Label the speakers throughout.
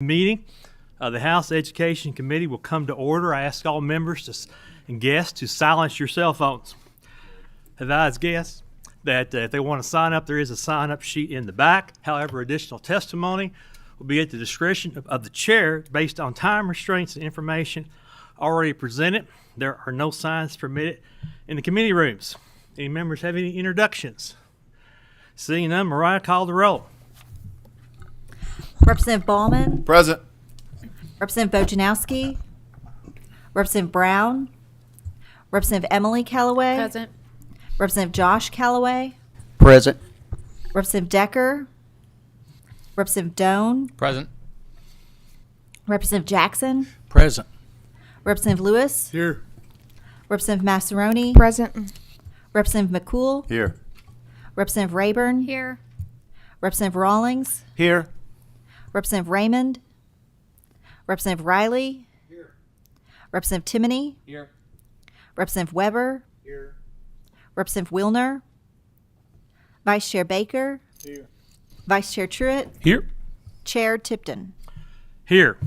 Speaker 1: Meeting of the House Education Committee will come to order. I ask all members and guests to silence your cell phones. Advise guests that if they want to sign up, there is a sign-up sheet in the back. However, additional testimony will be at the discretion of the chair based on time restraints and information already presented. There are no signs permitted in the committee rooms. Any members have any introductions? Seeing none, Mariah, call the roll.
Speaker 2: Representative Ballman,
Speaker 3: Present.
Speaker 2: Representative Bojanowski, Representative Brown, Representative Emily Callaway,
Speaker 4: Present.
Speaker 2: Representative Josh Callaway,
Speaker 3: Present.
Speaker 2: Representative Decker, Representative Doan,
Speaker 3: Present.
Speaker 2: Representative Jackson,
Speaker 3: Present.
Speaker 2: Representative Lewis,
Speaker 1: Here.
Speaker 2: Representative Massaroni,
Speaker 4: Present.
Speaker 2: Representative McCool,
Speaker 3: Here.
Speaker 2: Representative Rayburn,
Speaker 4: Here.
Speaker 2: Representative Rawlings,
Speaker 3: Here.
Speaker 2: Representative Raymond, Representative Riley, Representative Timoney,
Speaker 3: Here.
Speaker 2: Representative Weber,
Speaker 3: Here.
Speaker 2: Representative Wilner, Vice Chair Baker,
Speaker 3: Here.
Speaker 2: Vice Chair Truitt,
Speaker 3: Here.
Speaker 2: Chair Tipton.
Speaker 1: Here,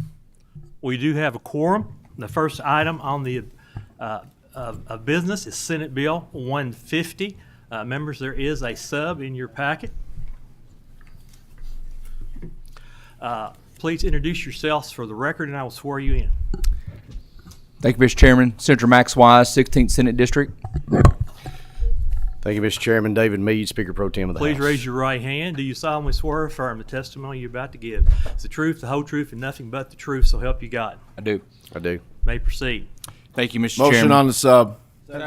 Speaker 1: we do have a quorum. The first item on the of business is Senate Bill 150. Members, there is a sub in your packet. Please introduce yourselves for the record, and I will swear you in.
Speaker 5: Thank you, Mr. Chairman. Senator Max Wise, 16th Senate District.
Speaker 3: Thank you, Mr. Chairman. David Meade, Speaker Pro Tem of the
Speaker 1: Please
Speaker 3: House.
Speaker 1: raise your right hand. Do you solemnly swear or affirm the testimony you're about to give is the truth, the whole truth, and nothing but the truth, so help you God?
Speaker 5: I do.
Speaker 3: I do.
Speaker 1: May proceed.
Speaker 5: Thank you, Mr.
Speaker 3: Motion
Speaker 5: Chairman.
Speaker 3: on the sub.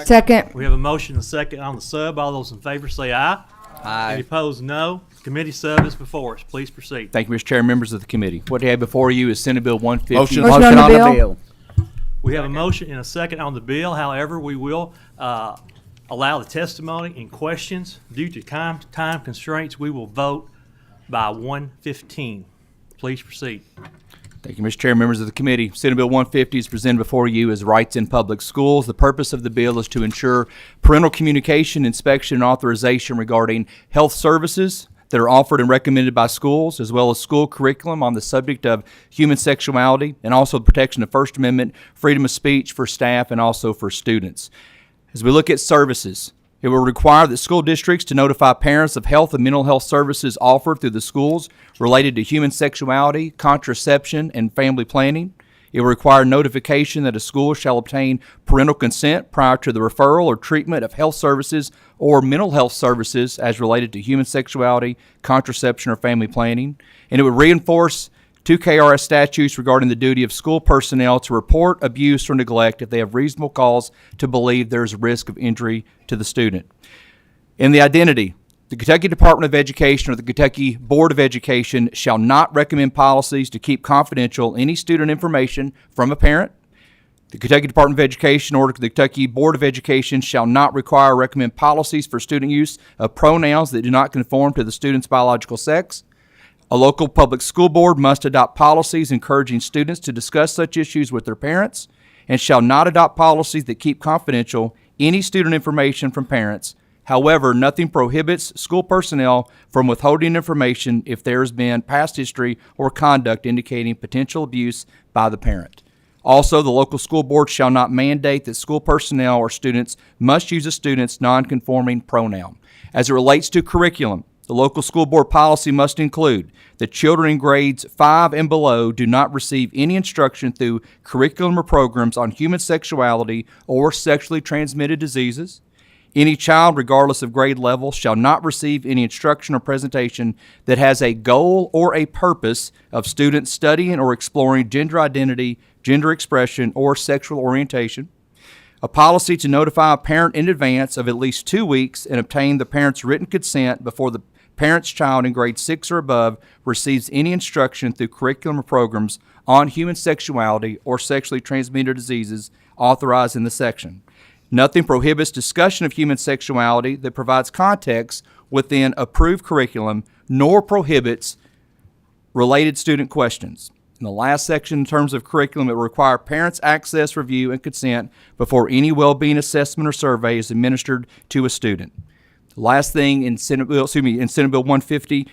Speaker 4: Second.
Speaker 1: We have a motion and a second on the sub. All those in favor say aye. Any
Speaker 5: Aye.
Speaker 1: opposed, no. Committee sub is before us. Please proceed.
Speaker 5: Thank you, Mr. Chairman, members of the committee. What you have before you is Senate Bill 150.
Speaker 3: Motion
Speaker 4: on the bill.
Speaker 1: We have a motion and a second on the bill. However, we will allow the testimony and questions. Due to time constraints, we will vote by 1:15. Please proceed.
Speaker 5: Thank you, Mr. Chairman, members of the committee. Senate Bill 150 is presented before you as Rights in Public Schools. The purpose of the bill is to ensure parental communication, inspection, and authorization regarding health services that are offered and recommended by schools, as well as school curriculum on the subject of human sexuality, and also the protection of First Amendment freedom of speech for staff and also for students. As we look at services, it will require that school districts to notify parents of health and mental health services offered through the schools related to human sexuality, contraception, and family planning. It will require notification that a school shall obtain parental consent prior to the referral or treatment of health services or mental health services as related to human sexuality, contraception, or family planning. And it would reinforce 2 KRS statutes regarding the duty of school personnel to report abuse or neglect if they have reasonable cause to believe there is a risk of injury to the student. In the identity, the Kentucky Department of Education or the Kentucky Board of Education shall not recommend policies to keep confidential any student information from a parent. The Kentucky Department of Education or the Kentucky Board of Education shall not require or recommend policies for student use of pronouns that do not conform to the student's biological sex. A local public school board must adopt policies encouraging students to discuss such issues with their parents and shall not adopt policies that keep confidential any student information from parents. However, nothing prohibits school personnel from withholding information if there has been past history or conduct indicating potential abuse by the parent. Also, the local school board shall not mandate that school personnel or students must use a student's non-conforming pronoun. As it relates to curriculum, the local school board policy must include that children in grades 5 and below do not receive any instruction through curriculum or programs on human sexuality or sexually transmitted diseases. Any child, regardless of grade level, shall not receive any instruction or presentation that has a goal or a purpose of students studying or exploring gender identity, gender expression, or sexual orientation. A policy to notify a parent in advance of at least 2 weeks and obtain the parent's written consent before the parent's child in grade 6 or above receives any instruction through curriculum or programs on human sexuality or sexually transmitted diseases authorized in the section. Nothing prohibits discussion of human sexuality that provides context within approved curriculum, nor prohibits related student questions. In the last section, in terms of curriculum, it will require parents' access, review, and consent before any well-being assessment or survey is administered to a student. The last thing in Senate Bill 150,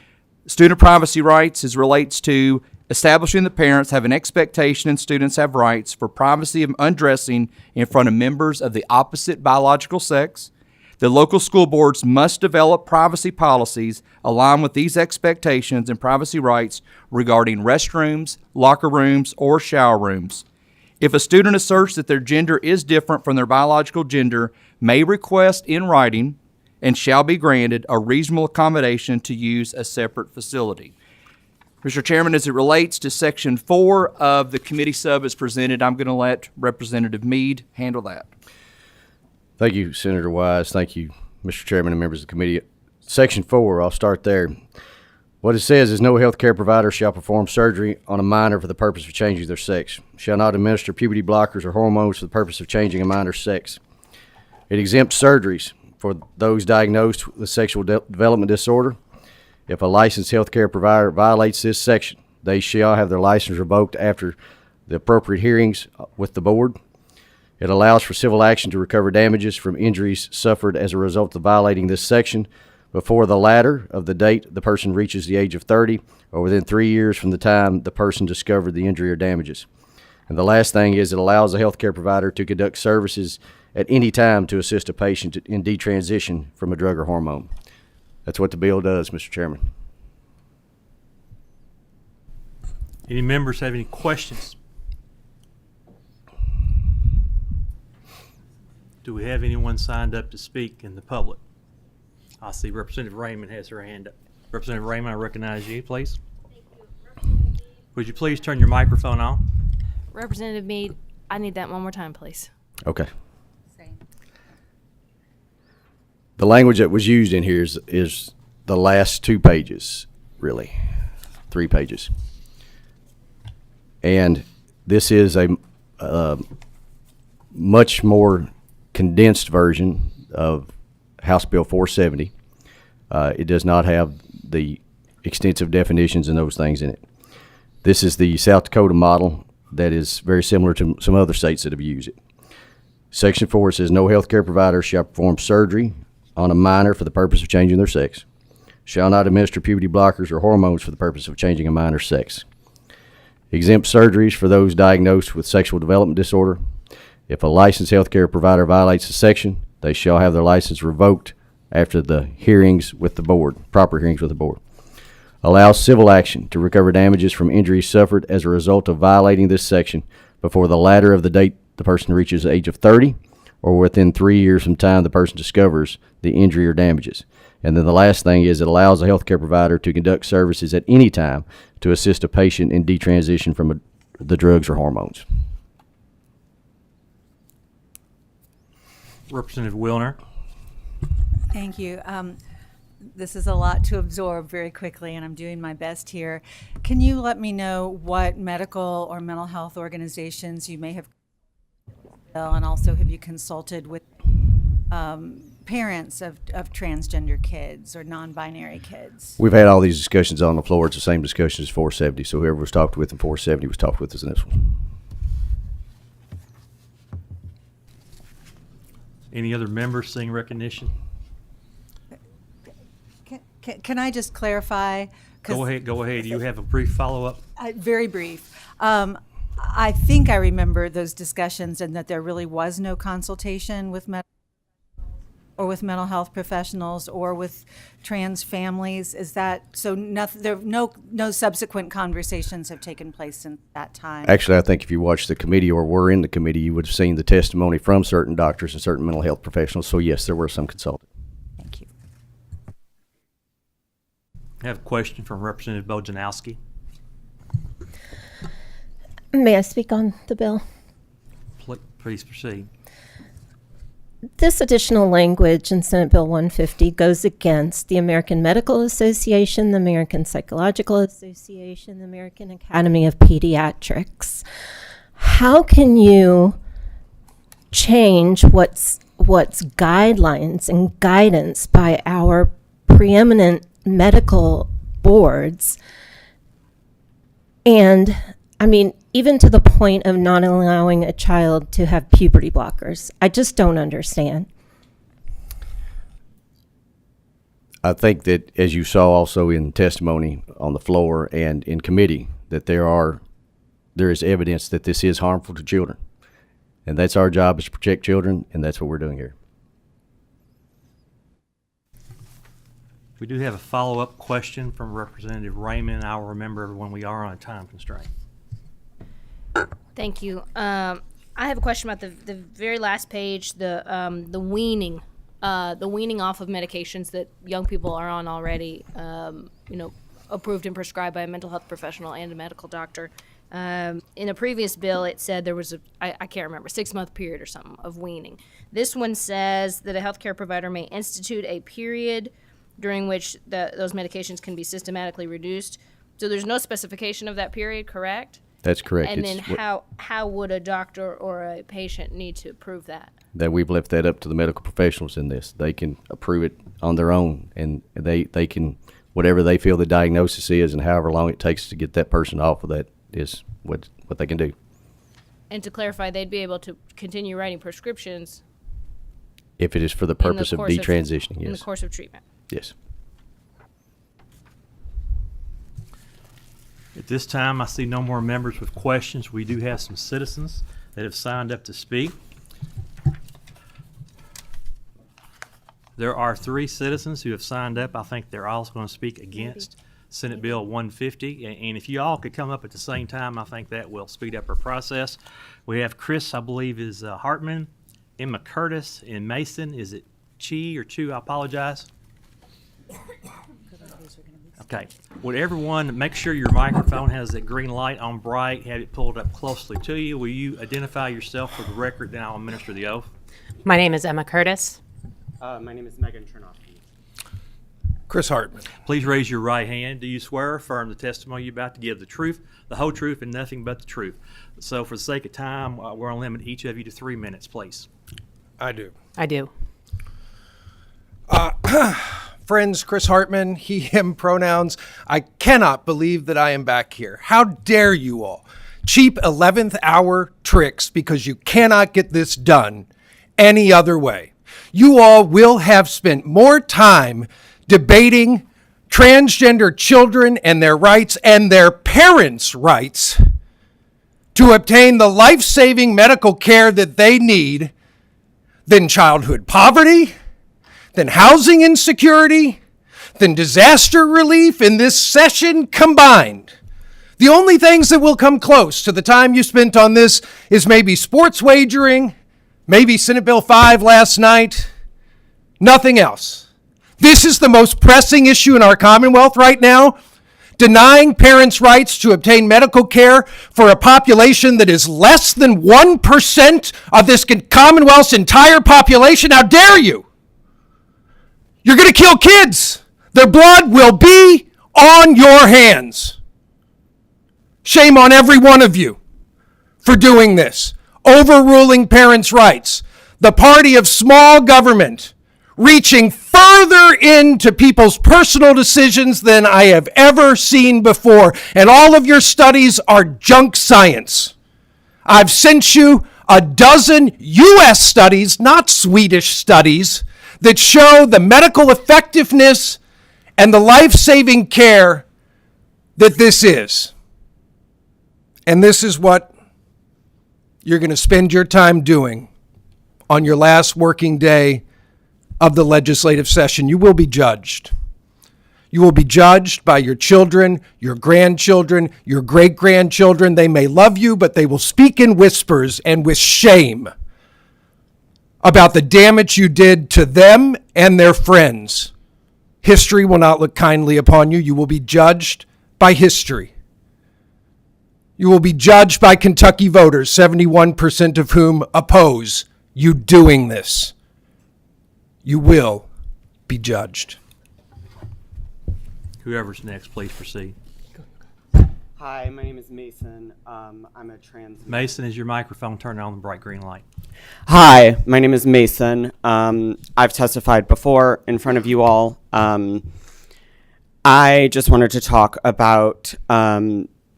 Speaker 5: student privacy rights as relates to establishing that parents have an expectation and students have rights for privacy of undressing in front of members of the opposite biological sex. The local school boards must develop privacy policies aligned with these expectations and privacy rights regarding restrooms, locker rooms, or shower rooms. If a student asserts that their gender is different from their biological gender, may request in writing and shall be granted a reasonable accommodation to use a separate facility. Mr. Chairman, as it relates to Section 4 of the committee sub as presented, I'm going to let Representative Meade handle that.
Speaker 3: Thank you, Senator Wise. Thank you, Mr. Chairman and members of the committee. Section 4, I'll start there. What it says is no healthcare provider shall perform surgery on a minor for the purpose of changing their sex, shall not administer puberty blockers or hormones for the purpose of changing a minor's sex. It exempts surgeries for those diagnosed with sexual development disorder. If a licensed healthcare provider violates this section, they shall have their license revoked after the appropriate hearings with the board. It allows for civil action to recover damages from injuries suffered as a result of violating this section before the latter of the date the person reaches the age of 30 or within 3 years from the time the person discovered the injury or damages. And the last thing is it allows a healthcare provider to conduct services at any time to assist a patient in detransition from a drug or hormone. That's what the bill does, Mr. Chairman.
Speaker 1: Any members have any questions? Do we have anyone signed up to speak in the public? I see Representative Raymond has her hand up. Representative Raymond, I recognize you, please. Would you please turn your microphone on?
Speaker 4: Representative Meade, I need that one more time, please.
Speaker 3: Okay. The language that was used in here is the last 2 pages, really, 3 pages. And this is a much more condensed version of House Bill 470. It does not have the extensive definitions and those things in it. This is the South Dakota model that is very similar to some other states that have used it. Section 4 says no healthcare provider shall perform surgery on a minor for the purpose of changing their sex, shall not administer puberty blockers or hormones for the purpose of changing a minor's sex. Exempt surgeries for those diagnosed with sexual development disorder. If a licensed healthcare provider violates the section, they shall have their license revoked after the hearings with the board, proper hearings with the board. Allows civil action to recover damages from injuries suffered as a result of violating this section before the latter of the date the person reaches the age of 30 or within 3 years from time the person discovers the injury or damages. And then the last thing is it allows a healthcare provider to conduct services at any time to assist a patient in detransition from the drugs or hormones.
Speaker 1: Representative Wilner.
Speaker 6: Thank you. This is a lot to absorb very quickly, and I'm doing my best here. Can you let me know what medical or mental health organizations you may have, and also have you consulted with parents of transgender kids or non-binary kids?
Speaker 3: We've had all these discussions on the floor. It's the same discussion as 470. So whoever was talked with in 470 was talked with us in this one.
Speaker 1: Any other members seeing recognition?
Speaker 6: Can I just clarify? 'Cause
Speaker 1: Go ahead. You have a brief follow-up?
Speaker 6: Very brief. I think I remember those discussions and that there really was no consultation with mental health professionals or with trans families. Is that so? No subsequent conversations have taken place since that time.
Speaker 3: Actually, I think if you watched the committee or were in the committee, you would have seen the testimony from certain doctors and certain mental health professionals. So yes, there were some consulted.
Speaker 6: Thank you.
Speaker 1: I have a question from Representative Bojanowski.
Speaker 7: May I speak on the bill?
Speaker 1: Please proceed.
Speaker 7: This additional language in Senate Bill 150 goes against the American Medical Association, the American Psychological Association, the American Academy of Pediatrics. How can you change what's guidelines and guidance by our preeminent medical boards? And I mean, even to the point of not allowing a child to have puberty blockers. I just don't understand.
Speaker 3: I think that, as you saw also in testimony on the floor and in committee, that there is evidence that this is harmful to children. And that's our job, is to protect children, and that's what we're doing here.
Speaker 1: We do have a follow-up question from Representative Raymond. I'll remember when we are on a time constraint.
Speaker 4: Thank you. I have a question about the very last page, the weaning off of medications that young people are on already, approved and prescribed by a mental health professional and a medical doctor. In a previous bill, it said there was I can't remember, 6-month period or something of weaning. This one says that a healthcare provider may institute a period during which those medications can be systematically reduced. So there's no specification of that period, correct?
Speaker 3: That's correct.
Speaker 4: And then how would a doctor or a patient need to approve that?
Speaker 3: That we've left that up to the medical professionals in this. They can approve it on their own, and they can, whatever they feel the diagnosis is and however long it takes to get that person off of that is what they can do.
Speaker 4: And to clarify, they'd be able to continue writing prescriptions
Speaker 3: If it is for the
Speaker 4: in the
Speaker 3: purpose of
Speaker 4: course
Speaker 3: detransitioning,
Speaker 4: in the
Speaker 3: yes.
Speaker 4: course of treatment.
Speaker 3: Yes.
Speaker 1: At this time, I see no more members with questions. We do have some citizens that have signed up to speak. There are 3 citizens who have signed up. I think they're all going to speak against Senate Bill 150. And if you all could come up at the same time, I think that will speed up our process. We have Chris, I believe, is Hartman, Emma Curtis, and Mason. Is it Chi or Chu? I apologize. Okay. Would everyone make sure your microphone has that green light on bright, have it pulled up closely to you? Will you identify yourself for the record, then I'll administer the oath?
Speaker 8: My name is Emma Curtis.
Speaker 9: My name is Megan Chernovsky.
Speaker 10: Chris Hartman.
Speaker 1: Please raise your right hand. Do you swear or affirm the testimony you're about to give the truth, the whole truth, and nothing but the truth? So for the sake of time, we're going to limit each of you to 3 minutes, please.
Speaker 10: I do.
Speaker 8: I do.
Speaker 10: Friends, Chris Hartman, he, him pronouns. I cannot believe that I am back here. How dare you all? Cheap 11th hour tricks because you cannot get this done any other way. You all will have spent more time debating transgender children and their rights and their parents' rights to obtain the life-saving medical care that they need than childhood poverty, than housing insecurity, than disaster relief in this session combined. The only things that will come close to the time you spent on this is maybe sports wagering, maybe Senate Bill 5 last night, nothing else. This is the most pressing issue in our Commonwealth right now. Denying parents' rights to obtain medical care for a population that is less than 1% of this Commonwealth's entire population. How dare you? You're going to kill kids. Their blood will be on your hands. Shame on every one of you for doing this. Overruling parents' rights. The party of small government, reaching further into people's personal decisions than I have ever seen before. And all of your studies are junk science. I've sent you a dozen U.S. studies, not Swedish studies, that show the medical effectiveness and the life-saving care that this is. And this is what you're going to spend your time doing on your last working day of the legislative session. You will be judged. You will be judged by your children, your grandchildren, your great-grandchildren. They may love you, but they will speak in whispers and with shame about the damage you did to them and their friends. History will not look kindly upon you. You will be judged by history. You will be judged by Kentucky voters, 71% of whom oppose you doing this. You will be judged.
Speaker 1: Whoever's next, please proceed.
Speaker 9: Hi, my name is Mason. I'm a trans.
Speaker 1: Mason, is your microphone turned on the bright green light?
Speaker 9: Hi, my name is Mason. I've testified before in front of you all. I just wanted to talk about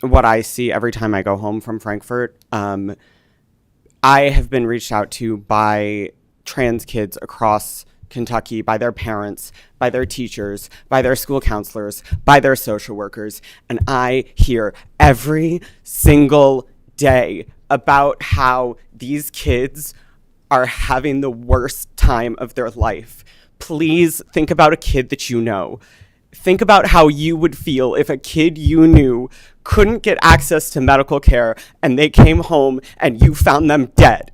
Speaker 9: what I see every time I go home from Frankfurt. I have been reached out to by trans kids across Kentucky by their parents, by their teachers, by their school counselors, by their social workers. And I hear every single day about how these kids are having the worst time of their life. Please think about a kid that you know. Think about how you would feel if a kid you knew couldn't get access to medical care and they came home and you found them dead.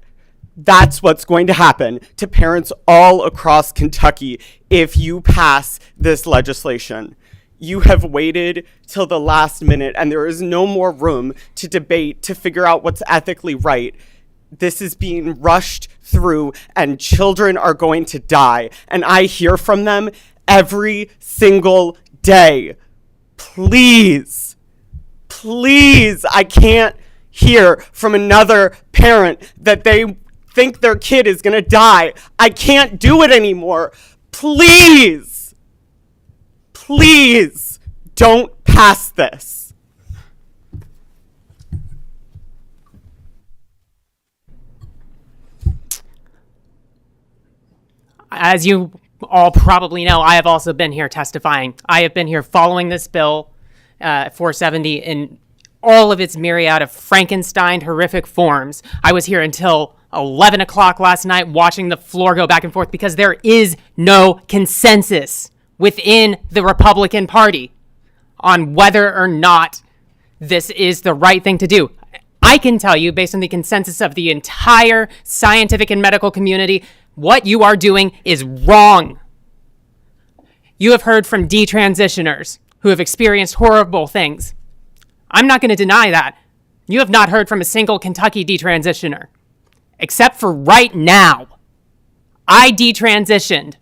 Speaker 9: That's what's going to happen to parents all across Kentucky if you pass this legislation. You have waited till the last minute and there is no more room to debate to figure out what's ethically right. This is being rushed through and children are going to die. And I hear from them every single day. Please, please, I can't hear from another parent that they think their kid is going to die. I can't do it anymore. Please, please don't pass this.
Speaker 8: As you all probably know, I have also been here testifying. I have been here following this bill, 470, in all of its myriad of Frankenstein horrific forms. I was here until 11 o'clock last night watching the floor go back and forth because there is no consensus within the Republican Party on whether or not this is the right thing to do. I can tell you, based on the consensus of the entire scientific and medical community, what you are doing is wrong. You have heard from detransitioners who have experienced horrible things. I'm not going to deny that. You have not heard from a single Kentucky detransitioner, except for right now. I detransitioned.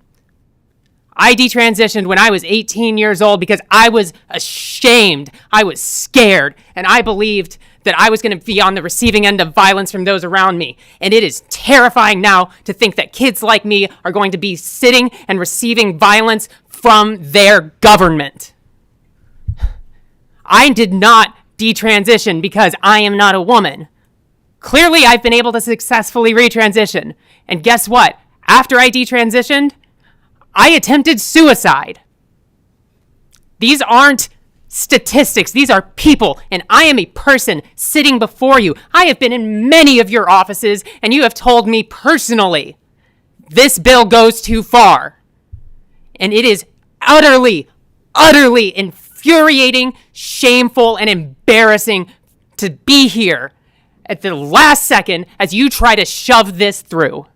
Speaker 8: I detransitioned when I was 18 years old because I was ashamed, I was scared, and I believed that I was going to be on the receiving end of violence from those around me. And it is terrifying now to think that kids like me are going to be sitting and receiving violence from their government. I did not detransition because I am not a woman. Clearly, I've been able to successfully retransition. And guess what? After I detransitioned, I attempted suicide. These aren't statistics. These are people, and I am a person sitting before you. I have been in many of your offices, and you have told me personally, this bill goes too far. And it is utterly, utterly infuriating, shameful, and embarrassing to be here at the last second as you try to shove this through.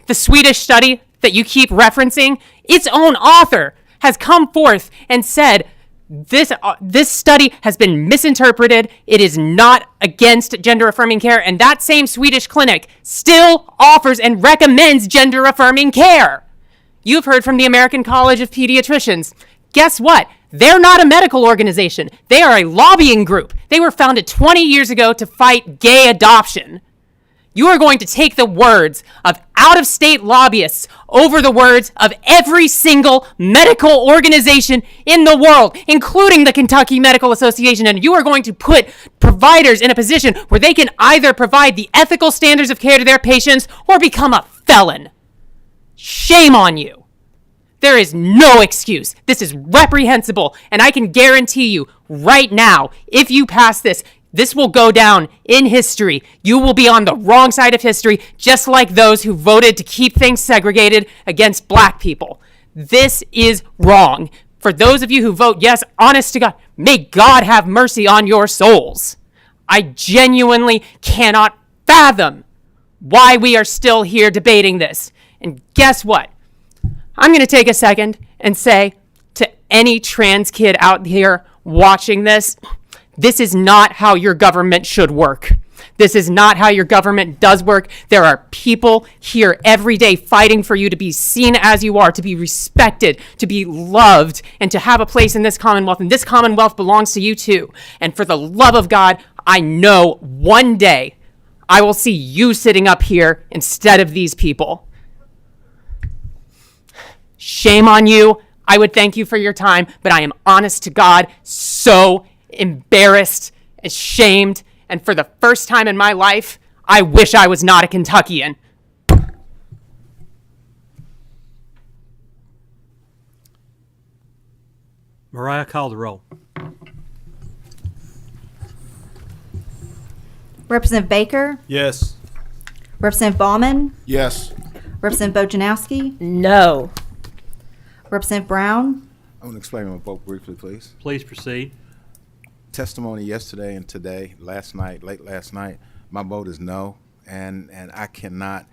Speaker 8: The Swedish study that you keep referencing, its own author has come forth and said, this study has been misinterpreted. It is not against gender-affirming care, and that same Swedish clinic still offers and recommends gender-affirming care. You've heard from the American College of Pediatricians. Guess what? They're not a medical organization. They are a lobbying group. They were founded 20 years ago to fight gay adoption. You are going to take the words of out-of-state lobbyists over the words of every single medical organization in the world, including the Kentucky Medical Association, and you are going to put providers in a position where they can either provide the ethical standards of care to their patients or become a felon. Shame on you. There is no excuse. This is reprehensible, and I can guarantee you right now, if you pass this, this will go down in history. You will be on the wrong side of history, just like those who voted to keep things segregated against black people. This is wrong. For those of you who vote yes, honest to God, may God have mercy on your souls. I genuinely cannot fathom why we are still here debating this. And guess what? I'm going to take a second and say to any trans kid out here watching this, this is not how your government should work. This is not how your government does work. There are people here every day fighting for you to be seen as you are, to be respected, to be loved, and to have a place in this Commonwealth. And this Commonwealth belongs to you too. And for the love of God, I know one day I will see you sitting up here instead of these people. Shame on you. I would thank you for your time, but I am honest to God so embarrassed, ashamed, and for the first time in my life, I wish I was not a Kentuckian.
Speaker 1: Mariah, call the roll.
Speaker 2: Representative Baker,
Speaker 11: Yes.
Speaker 2: Representative Bauman,
Speaker 11: Yes.
Speaker 2: Representative Bojanowski,
Speaker 7: No.
Speaker 2: Representative Brown,
Speaker 11: I want to explain my vote briefly, please.
Speaker 1: Please proceed.
Speaker 11: Testimony yesterday and today, last night, late last night, my vote is no, and I cannot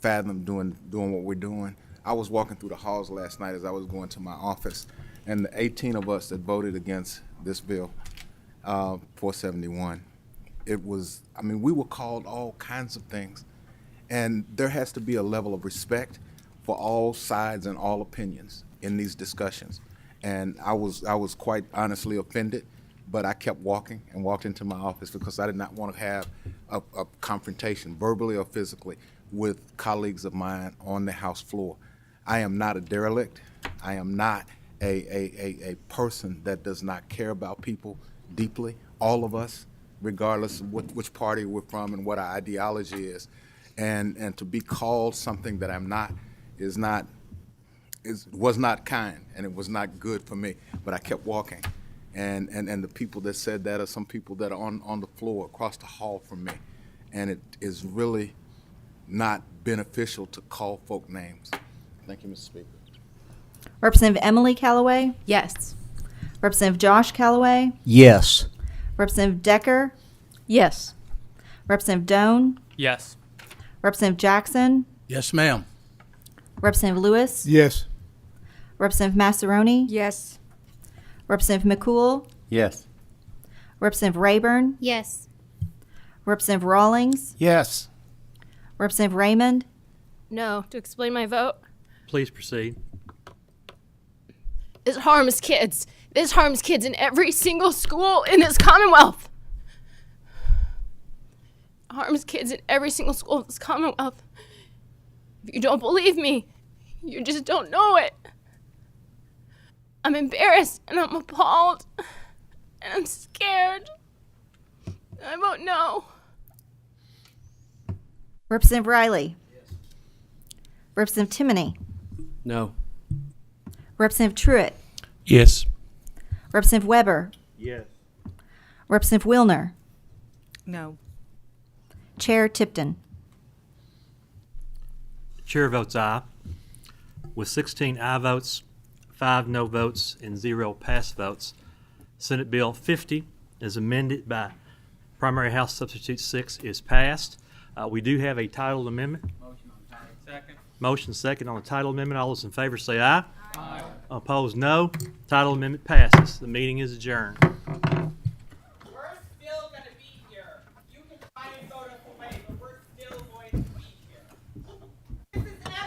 Speaker 11: fathom doing what we're doing. I was walking through the halls last night as I was going to my office, and the 18 of us that voted against this bill, 471, it was, I mean, we were called all kinds of things, and there has to be a level of respect for all sides and all opinions in these discussions. And I was quite honestly offended, but I kept walking and walked into my office because I did not want to have a confrontation, verbally or physically, with colleagues of mine on the House floor. I am not a derelict. I am not a person that does not care about people deeply. All of us, regardless of which party we're from and what our ideology is. And to be called something that I'm not was not kind, and it was not good for me. But I kept walking. And the people that said that are some people that are on the floor across the hall from me. And it is really not beneficial to call folk names. Thank you, Mr. Speaker.
Speaker 2: Representative Emily Callaway,
Speaker 4: Yes.
Speaker 2: Representative Josh Callaway,
Speaker 12: Yes.
Speaker 2: Representative Decker,
Speaker 7: Yes.
Speaker 2: Representative Doan,
Speaker 8: Yes.
Speaker 2: Representative Jackson,
Speaker 12: Yes, ma'am.
Speaker 2: Representative Lewis,
Speaker 12: Yes.
Speaker 2: Representative Massaroni,
Speaker 6: Yes.
Speaker 2: Representative McCool,
Speaker 3: Yes.
Speaker 2: Representative Rayburn,
Speaker 4: Yes.
Speaker 2: Representative Rawlings,
Speaker 12: Yes.
Speaker 2: Representative Raymond,
Speaker 4: No. To explain my vote,
Speaker 1: Please proceed.
Speaker 4: this harms kids. This harms kids in every single school in this Commonwealth. It harms kids in every single school in this Commonwealth. If you don't believe me, you just don't know it. I'm embarrassed and I'm appalled and I'm scared. I vote no.
Speaker 2: Representative Riley, Representative Timoney,
Speaker 12: No.
Speaker 2: Representative Truitt,
Speaker 12: Yes.
Speaker 2: Representative Weber,
Speaker 1: Yes.
Speaker 2: Representative Wilner,
Speaker 6: No.
Speaker 2: Chair Tipton.
Speaker 1: Chair votes aye. With 16 aye votes, 5 no votes, and 0 pass votes, Senate Bill 50, as amended by Primary House Substitute 6, is passed. We do have a title amendment. Motion second on the title amendment. All those in favor say aye. Aye. Opposed, no. Title amendment passes. The meeting is adjourned.